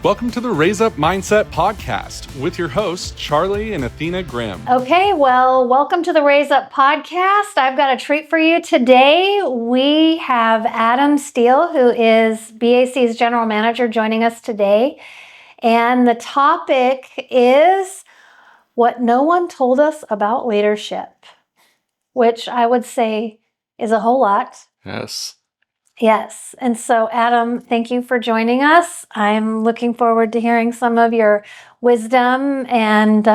Welcome to the Raise Up Mindset podcast with your hosts, Charlie and Athena Grimm. Okay, well, welcome to the Raise Up podcast. I've got a treat for you today. We have Adam Steele, who is BAC's general manager, joining us today. And the topic is what no one told us about leadership, which I would say is a whole lot. Yes. And so, Adam, thank you for joining us. I'm looking forward to hearing some of your wisdom and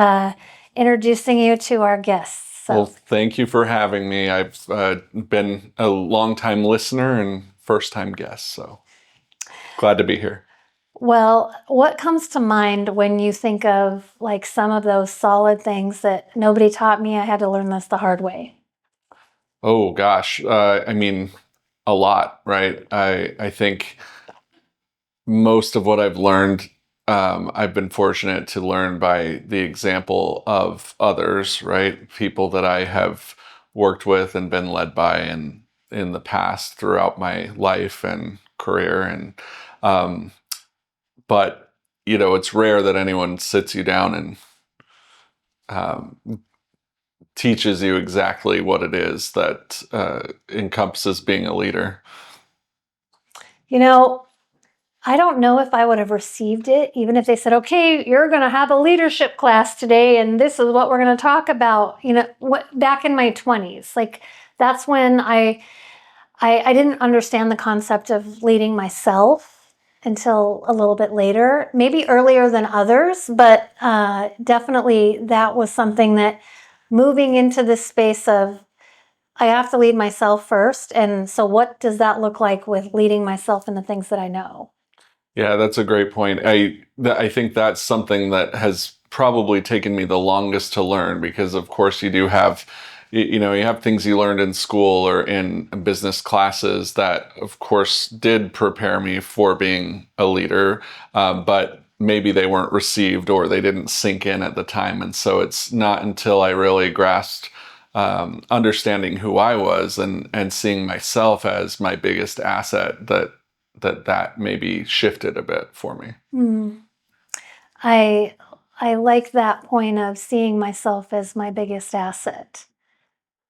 introducing you to our guests. Well, thank you for having me. I've been a longtime listener and first-time guest, so glad to be here. Well, what comes to mind when you think of like some of those solid things that nobody taught me? I had to learn this the hard way. Oh, gosh. A lot, right? I think most of what I've learned, I've been fortunate to learn by the example of others, right? People that I have worked with and been led by in the past throughout my life and career. But, it's rare that anyone sits you down and teaches you exactly what it is that encompasses being a leader. I don't know if I would have received it, even if they said, okay, you're going to have a leadership class today, and this is what we're going to talk about. Back in my 20s, like that's when I didn't understand the concept of leading myself until a little bit later, maybe earlier than others, but definitely that was something that moving into this space of I have to lead myself first. And so what does that look like with leading myself in the things that I know? Yeah, that's a great point. I think that's something that has probably taken me the longest to learn because, of course, you do have, you have things you learned in school or in business classes that, of course, did prepare me for being a leader, but maybe they weren't received or they didn't sink in at the time. And so it's not until I really grasped understanding who I was and seeing myself as my biggest asset that maybe shifted a bit for me. I like that point of seeing myself as my biggest asset.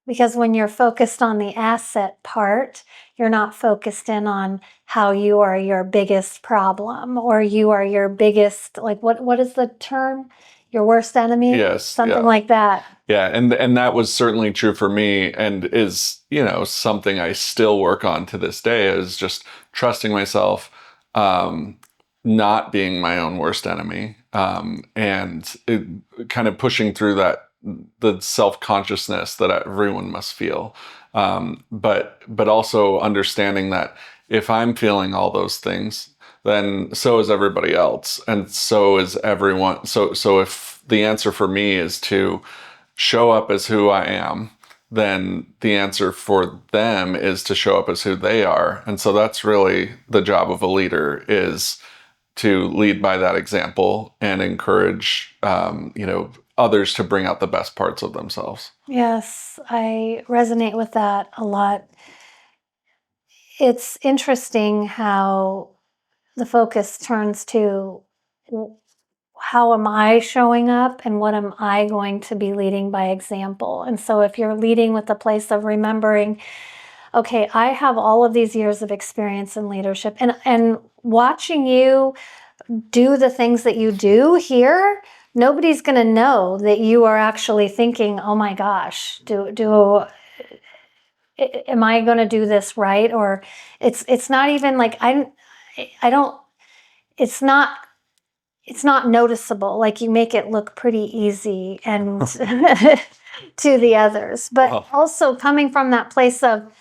Because when you're focused on the asset part, you're not focused in on how you are your biggest problem or you are your biggest, like what is the term? Your worst enemy? Yes. Something like that. Yeah. And that was certainly true for me and is, something I still work on to this day is just trusting myself, not being my own worst enemy, and kind of pushing through the self-consciousness that everyone must feel. But also understanding that if I'm feeling all those things, then so is everybody else. And so is everyone. So if the answer for me is to show up as who I am, then the answer for them is to show up as who they are. And so that's really the job of a leader is to lead by that example and encourage, others to bring out the best parts of themselves. Yes, I resonate with that a lot. It's interesting how the focus turns to how am I showing up and what am I going to be leading by example? And so if you're leading with the place of remembering, okay, I have all of these years of experience in leadership and watching you do the things that you do here, nobody's going to know that you are actually thinking, oh my gosh, am I going to do this right? Or it's not even like, it's not noticeable. Like you make it look pretty easy and to the others, but also coming from that place of,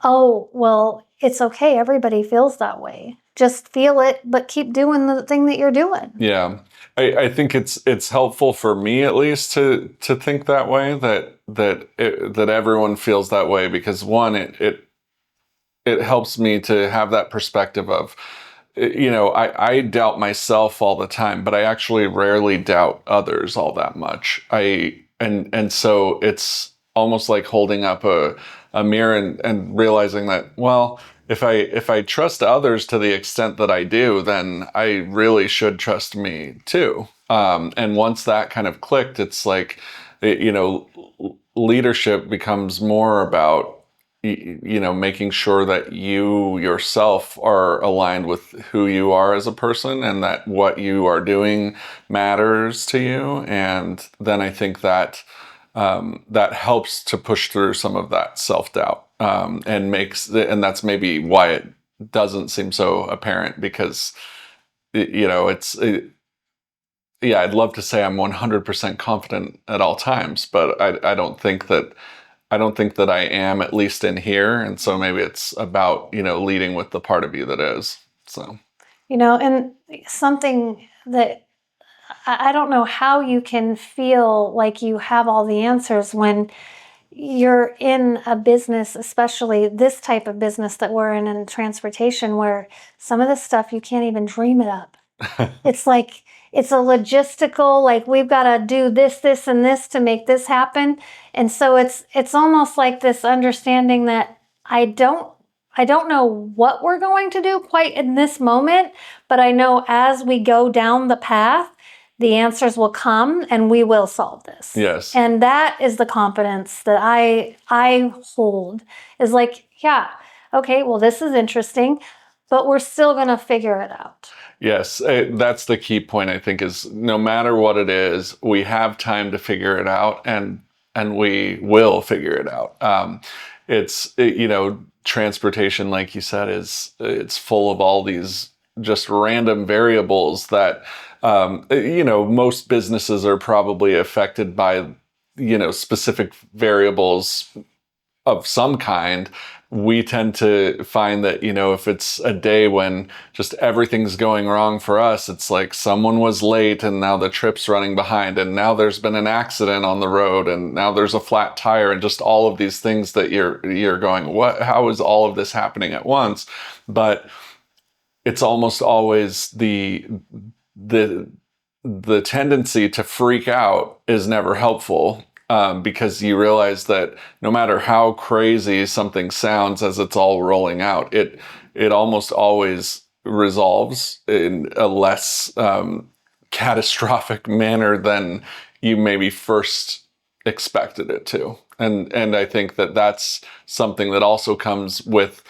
oh, well, it's okay. Everybody feels that way. Just feel it, but keep doing the thing that you're doing. Yeah. I think it's helpful for me at least to think that way, that everyone feels that way, because one, it helps me to have that perspective of, I doubt myself all the time, but I actually rarely doubt others all that much. And so it's almost like holding up a mirror and realizing that, well, if I trust others to the extent that I do, then I really should trust me too. And once that kind of clicked, it's like, leadership becomes more about, making sure that you yourself are aligned with who you are as a person and that what you are doing matters to you. And then I think that that helps to push through some of that self-doubt, and that's maybe why it doesn't seem so apparent, because yeah, I'd love to say I'm 100% confident at all times, but I don't think that I am, at least in here. And so maybe it's about, leading with the part of you that is. So, And something that I don't know how you can feel like you have all the answers when you're in a business, especially this type of business that we're in transportation, where some of this stuff you can't even dream it up. It's like, it's a logistical, like we've got to do this, and this to make this happen. And so it's almost like this understanding that I don't know what we're going to do quite in this moment, but I know as we go down the path, the answers will come and we will solve this. Yes. And that is the confidence that I hold, is like, yeah, okay, well, this is interesting, but we're still going to figure it out. Yes, that's the key point, I think, is no matter what it is, we have time to figure it out, and we will figure it out. Transportation, like you said, it's full of all these just random variables that, most businesses are probably affected by, specific variables of some kind. We tend to find that, if it's a day when just everything's going wrong for us, it's like someone was late and now the trip's running behind, and now there's been an accident on the road, and now there's a flat tire, and just all of these things that you're going, how is all of this happening at once? But it's almost always the tendency to freak out is never helpful. Because you realize that no matter how crazy something sounds as it's all rolling out, it almost always resolves in a less catastrophic manner than you maybe first expected it to. And I think that that's something that also comes with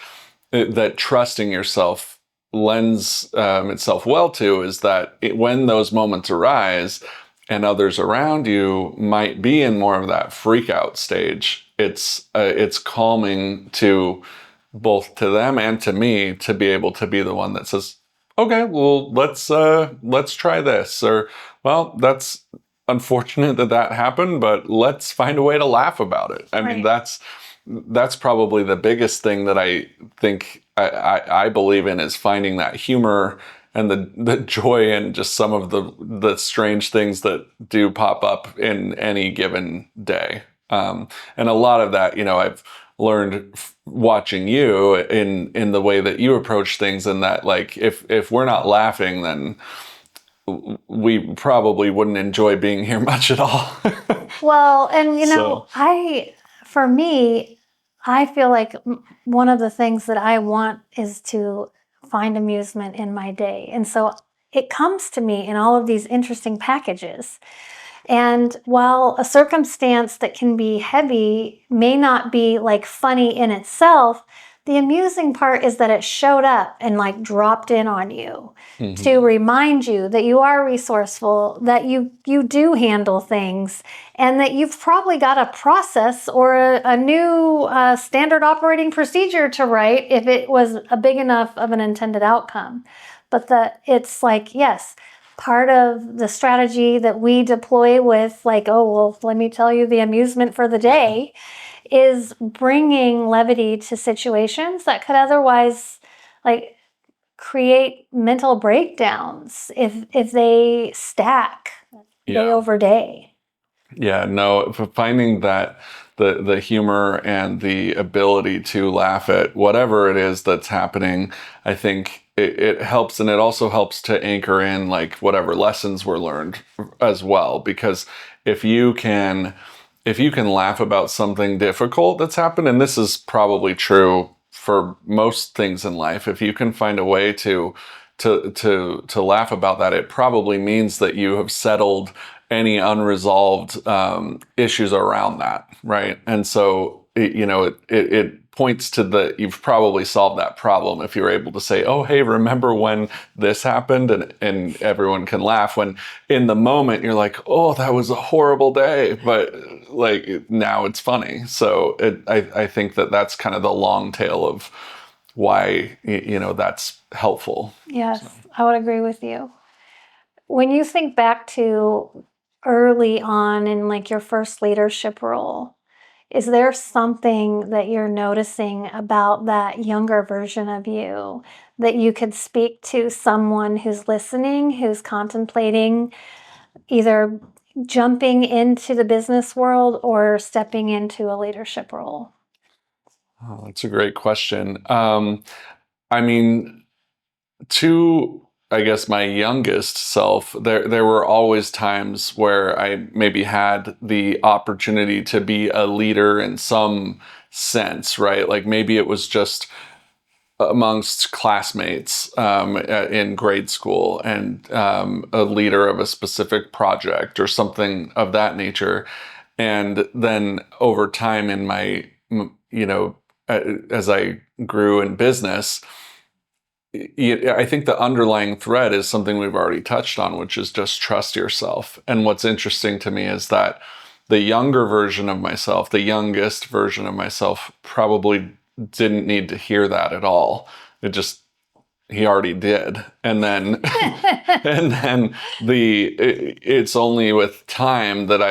that trusting yourself lends itself well to, is that when those moments arise, and others around you might be in more of that freak out stage, it's calming to both to them and to me to be able to be the one that says, okay, well, let's try this, or, well, that's unfortunate that happened, but let's find a way to laugh about it. I mean, that's probably the biggest thing that I think I believe in, is finding that humor and the joy in just some of the strange things that do pop up in any given day. And a lot of that, I've learned watching you in the way that you approach things, and that, like, if we're not laughing, then we probably wouldn't enjoy being here much at all. Well, and for me, I feel like one of the things that I want is to find amusement in my day. And so it comes to me in all of these interesting packages. And while a circumstance that can be heavy may not be like funny in itself, the amusing part is that it showed up and like dropped in on you to remind you that you are resourceful, that you do handle things, and that you've probably got a process or a new standard operating procedure to write if it was a big enough of an intended outcome. But it's like, yes, part of the strategy that we deploy with, like, oh, well, let me tell you the amusement for the day, is bringing levity to situations that could otherwise, like, create mental breakdowns if they stack day over day. Yeah, no, finding that the humor and the ability to laugh at whatever it is that's happening, I think it helps, and it also helps to anchor in, like, whatever lessons were learned as well. Because if you can if you can laugh about something difficult that's happened, and this is probably true for most things in life, if you can find a way to laugh about that, it probably means that you have settled any unresolved issues around that, right? And so it points to the you've probably solved that problem if you're able to say, oh hey, remember when this happened, and everyone can laugh when in the moment you're like, oh, that was a horrible day, but like now it's funny. So I think that's kind of the long tail of why that's helpful. Yes, I would agree with you. When you think back to early on in like your first leadership role, is there something that you're noticing about that younger version of you that you could speak to someone who's listening, who's contemplating either jumping into the business world or stepping into a leadership role? Oh, that's a great question. I mean, to I guess my youngest self, there were always times where I maybe had the opportunity to be a leader in some sense, right? Like maybe it was just amongst classmates in grade school, and a leader of a specific project or something of that nature. And then over time in my, as I grew in business, I think the underlying thread is something we've already touched on, which is just trust yourself. And what's interesting to me is that the younger version of myself, the youngest version of myself, probably didn't need to hear that at all. It just, he already did. And then, and then it's only with time that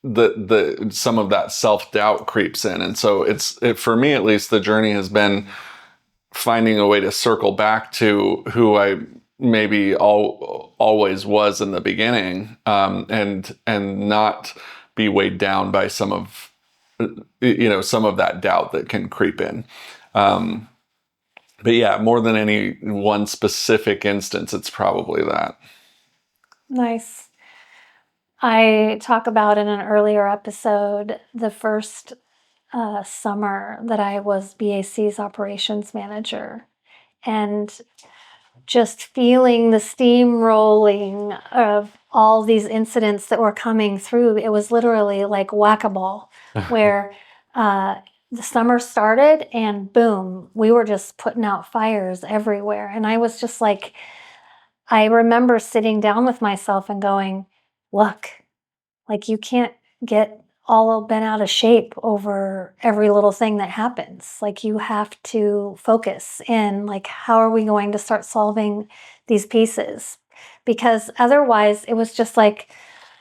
the some of that self-doubt creeps in. And so for me, at least, the journey has been finding a way to circle back to who I maybe always was in the beginning, and not be weighed down by some of that doubt that can creep in. But yeah, more than any one specific instance, it's probably that. Nice. I talk about in an earlier episode the first summer that I was BAC's operations manager, and just feeling the steam rolling of all these incidents that were coming through. It was literally like whack-a-mole, where the summer started and boom, we were just putting out fires everywhere. And I was just like, I remember sitting down with myself and going, look, like you can't get all bent out of shape over every little thing that happens. Like you have to focus in, like, how are we going to start solving these pieces? Because otherwise it was just like,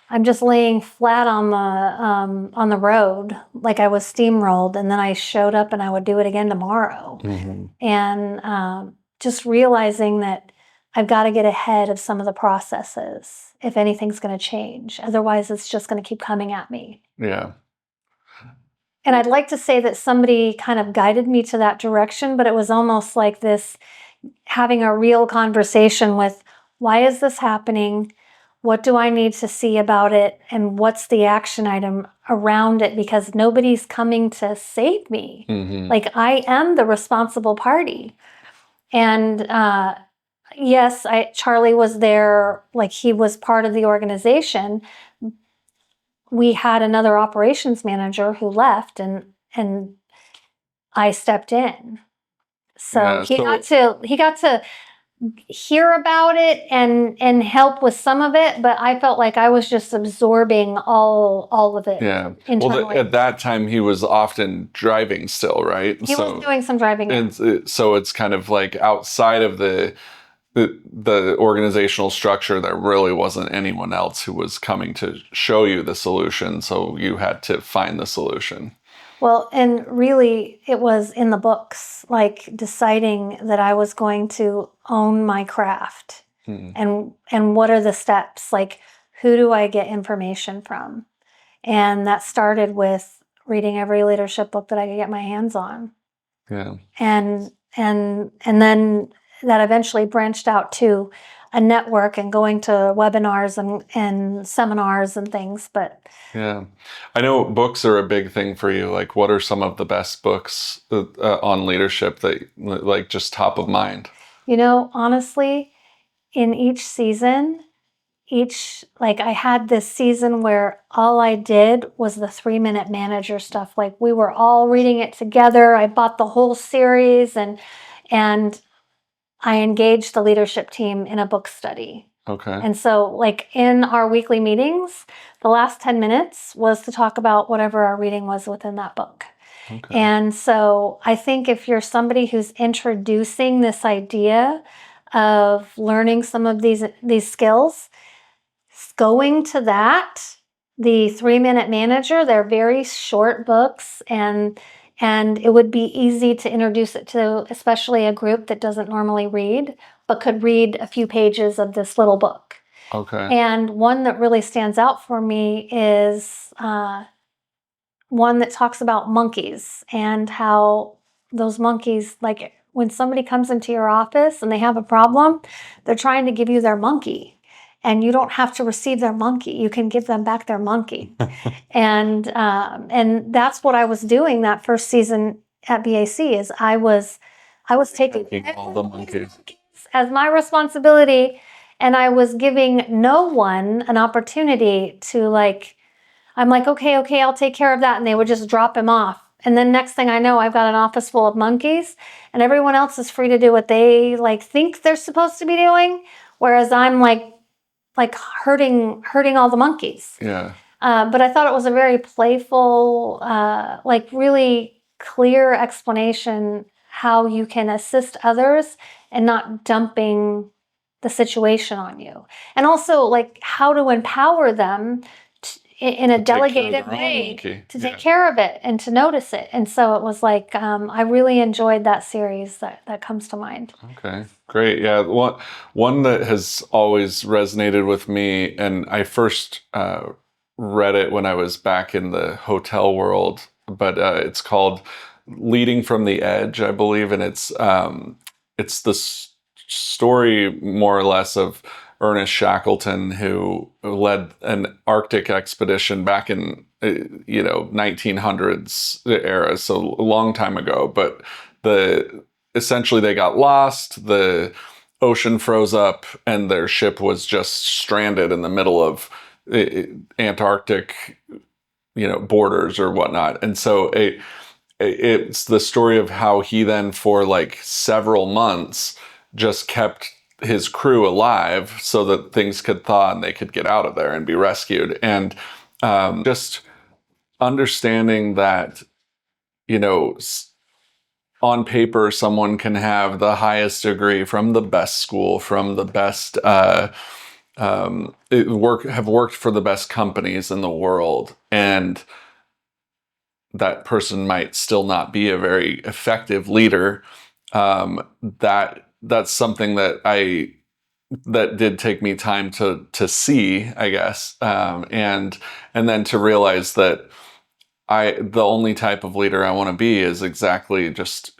I'm just laying flat on the road, like I was steamrolled, and then I showed up and I would do it again tomorrow. Mm-hmm. And just realizing that I've got to get ahead of some of the processes if anything's going to change. Otherwise, it's just going to keep coming at me. Yeah. And I'd like to say that somebody kind of guided me to that direction, but it was almost like this, having a real conversation with, why is this happening? What do I need to see about it? And what's the action item around it? Because nobody's coming to save me. Mm-hmm. Like I am the responsible party. And yes, Charlie was there, like he was part of the organization. We had another operations manager who left, and I stepped in. So Yeah, he got to hear about it and help with some of it, but I felt like I was just absorbing all of it. Yeah. Internally. Well, at that time he was often driving still, right? He was doing some driving. And so it's kind of like outside of the organizational structure, there really wasn't anyone else who was coming to show you the solution. So you had to find the solution. Well, and really it was in the books, like deciding that I was going to own my craft. And what are the steps? Like, who do I get information from? And that started with reading every leadership book that I could get my hands on. Yeah. And then that eventually branched out to a network and going to webinars and seminars and things. But Yeah. I know books are a big thing for you. Like, what are some of the best books on leadership that, like, just top of mind? honestly, in each season, I had this season where all I did was the 3-Minute Manager stuff. Like, we were all reading it together. I bought the whole series, and I engaged the leadership team in a book study. Okay. And so, like, in our weekly meetings, the last 10 minutes was to talk about whatever our reading was within that book. Okay. And so I think if you're somebody who's introducing this idea of learning some of these skills, going to that, the 3-Minute Manager, they're very short books, and it would be easy to introduce it to especially a group that doesn't normally read, but could read a few pages of this little book. Okay. And one that really stands out for me is one that talks about monkeys and how those monkeys, like when somebody comes into your office and they have a problem, they're trying to give you their monkey. And you don't have to receive their monkey. You can give them back their monkey. And that's what I was doing that first season at BAC is I was taking all the monkeys as my responsibility, and I was giving no one an opportunity to I'm like, okay, I'll take care of that. And they would just drop him off. And then next thing I know, I've got an office full of monkeys and everyone else is free to do what they think they're supposed to be doing. Whereas I'm like hurting all the monkeys. Yeah. But I thought it was a very playful, really clear explanation how you can assist others and not dumping the situation on you. And also how to empower them in a delegated way to take care of it and to notice it. And so it was I really enjoyed that series that comes to mind. Okay, great. Yeah, one that has always resonated with me, and I first read it when I was back in the hotel world, but it's called Leading from the Edge, I believe, and it's the story more or less of Ernest Shackleton, who led an Arctic expedition back in 1900s era, so a long time ago. But essentially they got lost, the ocean froze up, and their ship was just stranded in the middle of Antarctic, borders or whatnot. And so it's the story of how he then for several months just kept his crew alive so that things could thaw and they could get out of there and be rescued. And just understanding that, on paper, someone can have the highest degree from the best school, from the best, have worked for the best companies in the world, and that person might still not be a very effective leader. That's something that did take me time to see, I guess, and then to realize that the only type of leader I want to be is exactly just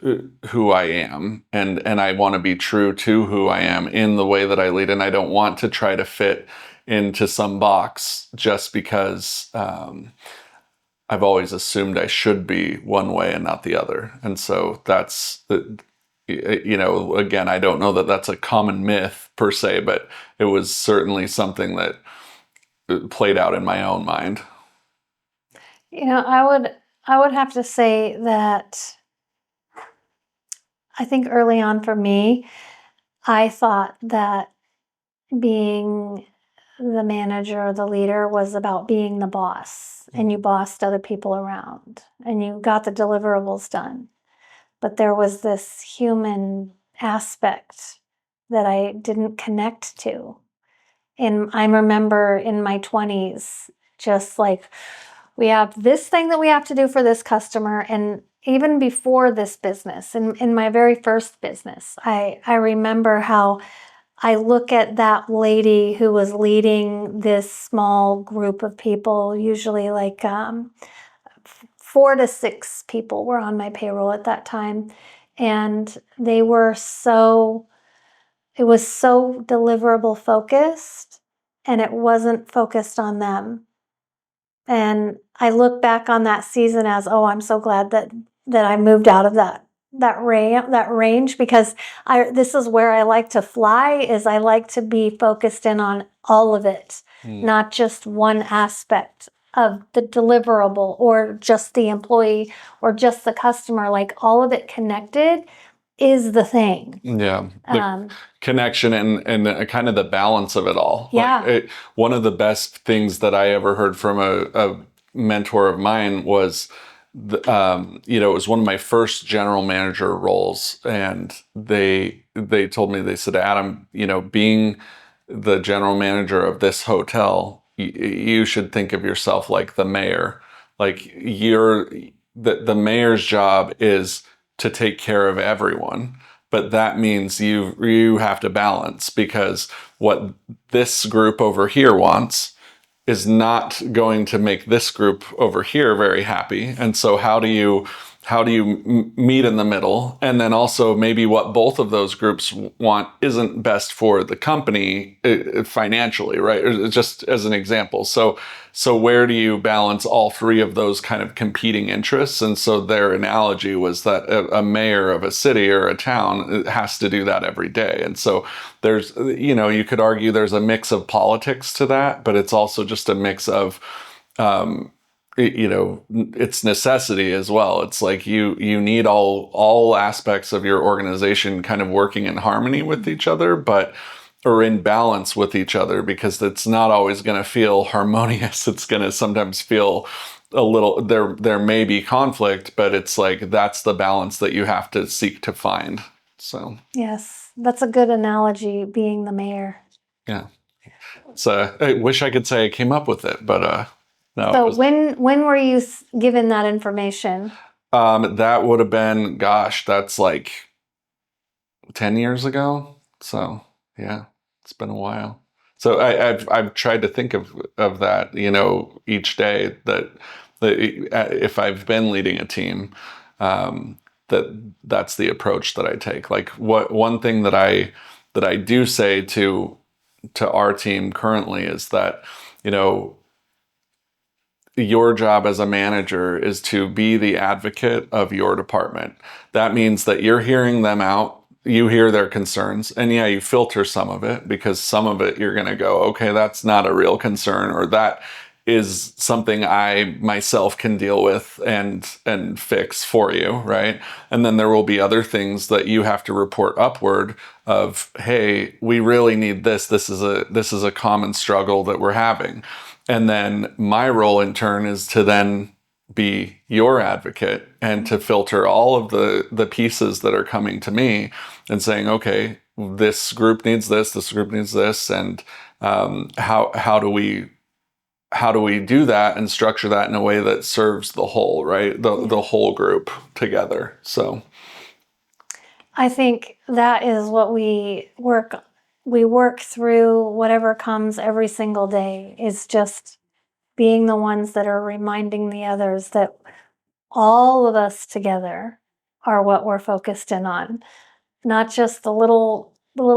who I am, and I want to be true to who I am in the way that I lead, and I don't want to try to fit into some box just because I've always assumed I should be one way and not the other. And so that's again, I don't know that that's a common myth per se, but it was certainly something that played out in my own mind. I would have to say that I think early on for me, I thought that being the manager or the leader was about being the boss, and you bossed other people around and you got the deliverables done. But there was this human aspect that I didn't connect to. And I remember in my 20s, just we have this thing that we have to do for this customer. And even before this business, in my very first business, I remember how I look at that lady who was leading this small group of people, usually 4 to 6 people were on my payroll at that time. And they were so it was so deliverable focused, and it wasn't focused on them. And I look back on that season as, oh, I'm so glad that I moved out of that range, because this is where I like to fly. Is I like to be focused in on all of it, not just one aspect of the deliverable or just the employee or just the customer. Like, all of it connected is the thing. Yeah. The connection and kind of the balance of it all. Yeah. Like one of the best things that I ever heard from a mentor of mine was, it was one of my first general manager roles. And they told me, they said, Adam, being the general manager of this hotel, you should think of yourself like the mayor. Like the mayor's job is to take care of everyone. But that means you have to balance, because what this group over here wants is not going to make this group over here very happy. And so how do you meet in the middle? And then also maybe what both of those groups want isn't best for the company financially, right? Just as an example. So where do you balance all three of those kind of competing interests? And so their analogy was that a mayor of a city or a town has to do that every day. And so there's, you could argue there's a mix of politics to that, but it's also just a mix of, it's necessity as well. It's like you need all aspects of your organization kind of working in harmony with each other, or in balance with each other, because it's not always going to feel harmonious. It's going to sometimes feel a little, there may be conflict, but it's like, that's the balance that you have to seek to find. So yes, that's a good analogy, being the mayor. Yeah. So I wish I could say I came up with it, but no. So when were you given that information? That would have been, gosh, that's like 10 years ago. So yeah, it's been a while. So I've tried to think of that, each day, that if I've been leading a team, that's the approach that I take. Like, one thing that I do say to our team currently is that, your job as a manager is to be the advocate of your department. That means that you're hearing them out. You hear their concerns, and yeah, you filter some of it, because some of it you're going to go, okay, that's not a real concern, or that is something I myself can deal with and fix for you, right? And then there will be other things that you have to report upward of, hey, we really need this. This is a common struggle that we're having. And then my role in turn is to then be your advocate and to filter all of the pieces that are coming to me and saying, okay, this group needs this group needs this, and how do we do that and structure that in a way that serves the whole, right? The whole group together. So I think that is what we work through. Whatever comes every single day is just being the ones that are reminding the others that all of us together are what we're focused in on, not just the little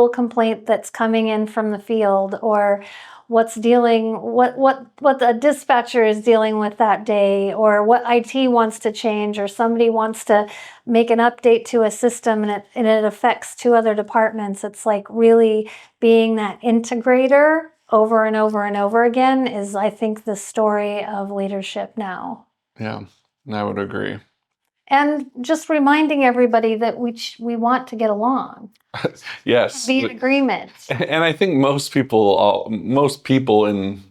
complaint that's coming in from the field, or what the dispatcher is dealing with that day, or what IT wants to change, or somebody wants to make an update to a system and it affects two other departments. It's like really being that integrator over and over and over again is, I think, the story of leadership now. Yeah, I would agree. And just reminding everybody that we want to get along. Yes. Be in agreement. And I think most people in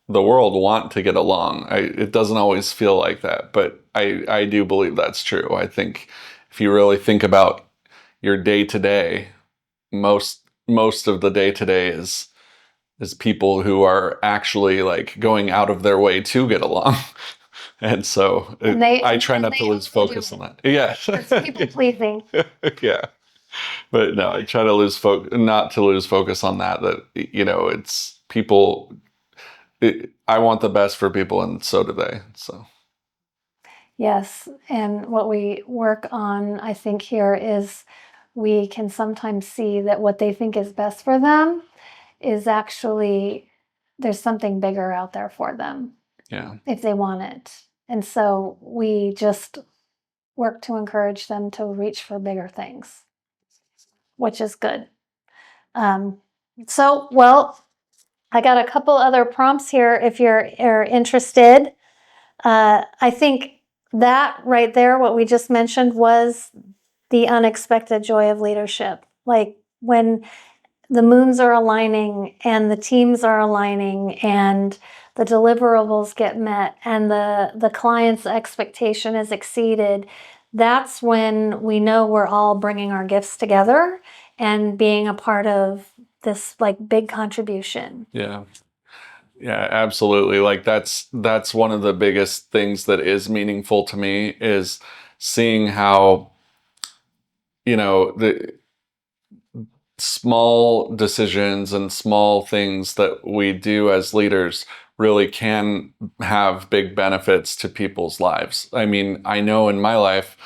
the world want to get along. It doesn't always feel like that, but I do believe that's true. I think if you really think about your day to day, most of the day to day is people who are actually like going out of their way to get along. And so I try not to lose focus on that. Yeah. It's people pleasing. Yeah. But no, I try to not to lose focus on that, it's people, I want the best for people, and so do they. So. Yes. And what we work on, I think, here is we can sometimes see that what they think is best for them is actually, there's something bigger out there for them. Yeah. If they want it. And so we just work to encourage them to reach for bigger things, which is good. Well, I got a couple other prompts here if you're interested. I think that right there, what we just mentioned, was the unexpected joy of leadership. Like when the moons are aligning and the teams are aligning and the deliverables get met and the client's expectation is exceeded, that's when we know we're all bringing our gifts together and being a part of this like big contribution. Yeah. Yeah, absolutely. Like that's one of the biggest things that is meaningful to me is seeing how, the small decisions and small things that we do as leaders really can have big benefits to people's lives. I mean, I know in my life,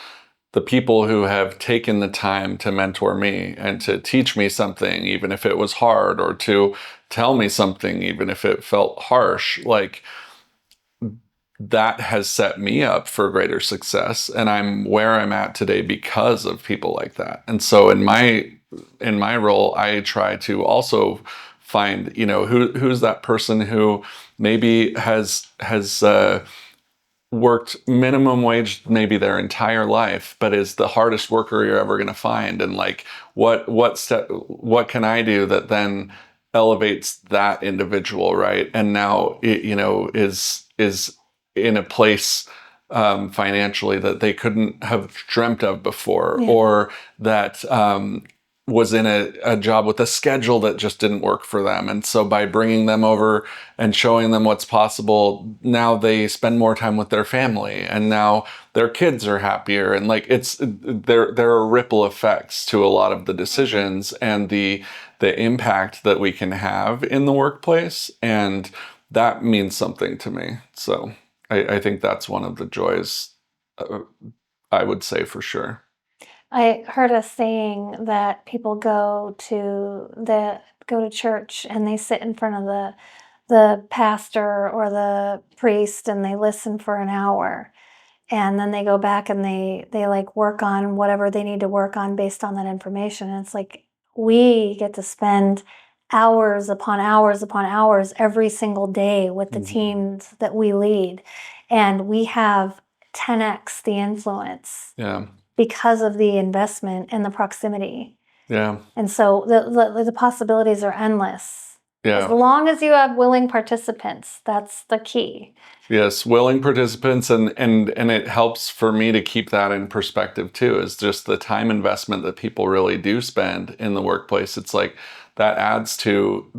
the people who have taken the time to mentor me and to teach me something, even if it was hard, or to tell me something, even if it felt harsh, like that has set me up for greater success. And I'm where I'm at today because of people like that. And so in my role, I try to also find, who's that person who maybe has worked minimum wage maybe their entire life, but is the hardest worker you're ever going to find. And like, what can I do that then elevates that individual, right? And now it, is in a place financially that they couldn't have dreamt of before, Yeah. or that was in a job with a schedule that just didn't work for them. And so by bringing them over and showing them what's possible, now they spend more time with their family, and now their kids are happier. And like there are ripple effects to a lot of the decisions and the impact that we can have in the workplace. And that means something to me. So I think that's one of the joys, I would say, for sure. I heard a saying that people go to church and they sit in front of the pastor or the priest and they listen for an hour, and then they go back and they like work on whatever they need to work on based on that information. And it's like we get to spend hours upon hours upon hours every single day with the teams that we lead, and we have 10x the influence. Yeah. Because of the investment and the proximity. Yeah. And so the possibilities are endless. Yeah. As long as you have willing participants, that's the key. Yes, willing participants, and it helps for me to keep that in perspective too, is just the time investment that people really do spend in the workplace. It's like that adds to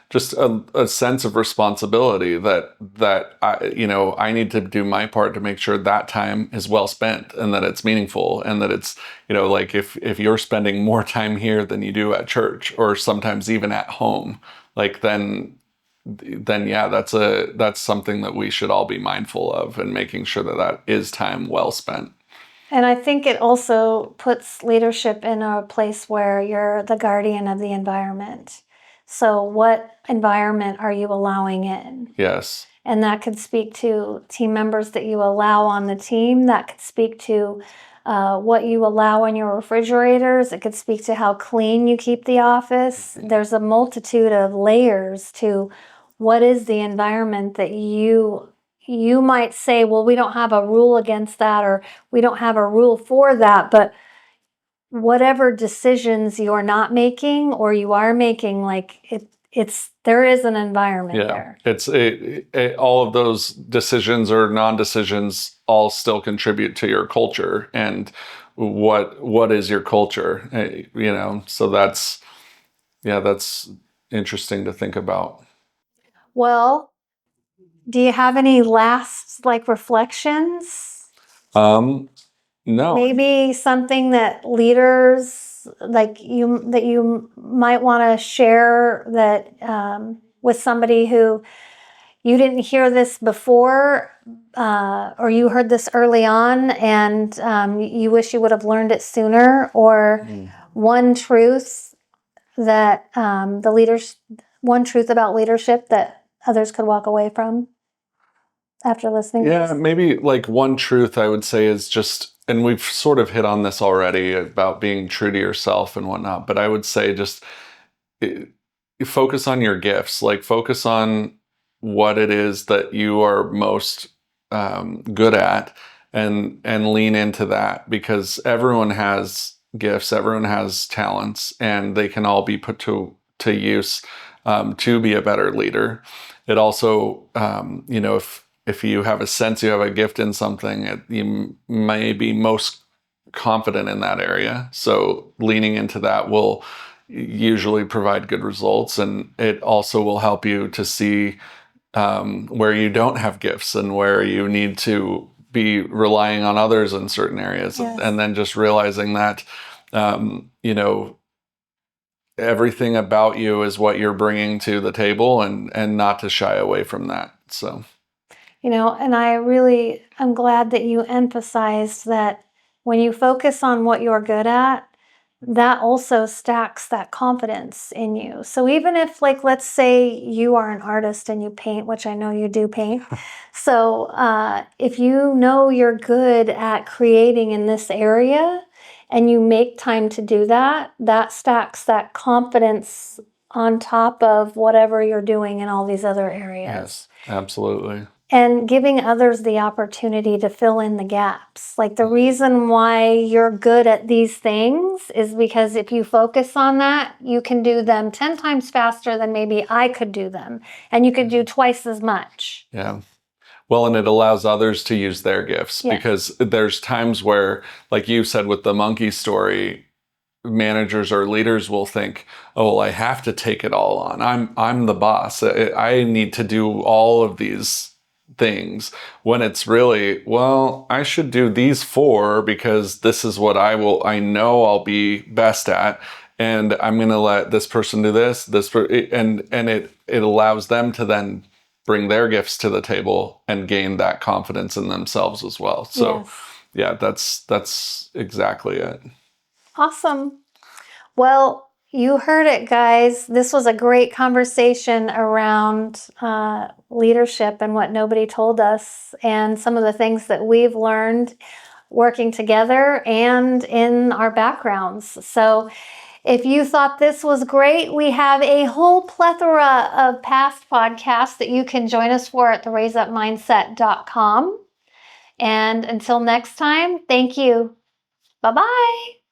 just a sense of responsibility that I need to do my part to make sure that time is well spent and that it's meaningful, and that it's, like if you're spending more time here than you do at church, or sometimes even at home, like then yeah, that's something that we should all be mindful of, and making sure that is time well spent. And I think it also puts leadership in a place where you're the guardian of the environment. So what environment are you allowing in? Yes. And that could speak to team members that you allow on the team. That could speak to what you allow in your refrigerators. It could speak to how clean you keep the office. There's a multitude of layers to what is the environment that you might say, well, we don't have a rule against that, or we don't have a rule for that. But whatever decisions you're not making or you are making, like there is an environment there. It's all of those decisions or non-decisions all still contribute to your culture, and what is your culture, so that's interesting to think about. Well, do you have any last reflections? No. Maybe something that leaders that you might want to share that with somebody who you didn't hear this before, or you heard this early on and you wish you would have learned it sooner, or one truth that one truth about leadership that others could walk away from after listening to Yeah, this? maybe like one truth I would say is just, and we've sort of hit on this already about being true to yourself and whatnot, but I would say just focus on your gifts, like focus on what it is that you are most good at, and lean into that, because everyone has gifts, everyone has talents, and they can all be put to use to be a better leader. It also, if you have a sense you have a gift in something, you may be most confident in that area. So leaning into that will usually provide good results, and it also will help you to see where you don't have gifts and where you need to be relying on others in certain areas. Yes. And then just realizing that everything about you is what you're bringing to the table, and not to shy away from that. So, And I'm glad that you emphasized that when you focus on what you're good at, that also stacks that confidence in you. So even if, like, let's say you are an artist and you paint, which I know you do paint. So if you know you're good at creating in this area and you make time to do that, that stacks that confidence on top of whatever you're doing in all these other areas. yes, absolutely. And giving others the opportunity to fill in the gaps. Like, the reason why you're good at these things is because if you focus on that, you can do them 10 times faster than maybe I could do them. And you could do twice as much. Yeah. Well, and it allows others to use their gifts, Yes. because there's times where, like you said with the monkey story, managers or leaders will think, oh, well, I have to take it all on. I'm the boss. I need to do all of these things, when it's really, well, I should do these four because this is what I know I'll be best at, and I'm going to let this person do and it allows them to then bring their gifts to the table and gain that confidence in themselves as well. So Yes. yeah, that's exactly it. Awesome. Well, you heard it, guys. This was a great conversation around leadership and what nobody told us, and some of the things that we've learned working together and in our backgrounds. So if you thought this was great, we have a whole plethora of past podcasts that you can join us for at theraiseup.mindset.com. And until next time, thank you. Bye-bye.